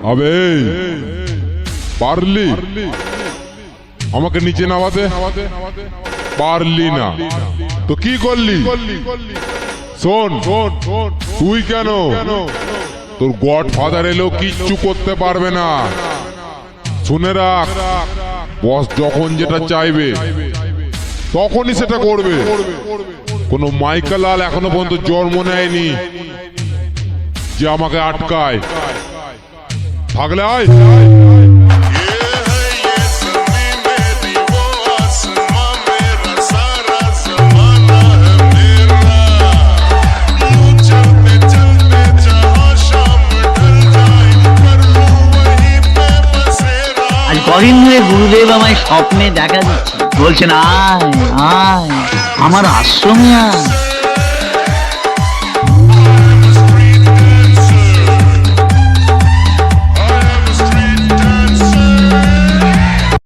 আবে পারলি আমাকে নিচে নামাতে? পারলি না তো কি করলি? শোন, তুই কেন, তোর গড ফাদার এলেও কিচ্ছু করতে পারবে না। শুনে রাখ, বস যখন যেটা চাইবে তখনই সেটা করবে। কোনো মাইকেলাল এখনো পর্যন্ত জন্ম নেয়নি যে আমাকে আটকায়। থাকলে আয়। কদিন ধরে গুরুদেব আমায় স্বপ্নে দেখা দিচ্ছে, বলছেন আয় আয় আমার আশ্রমে আয়।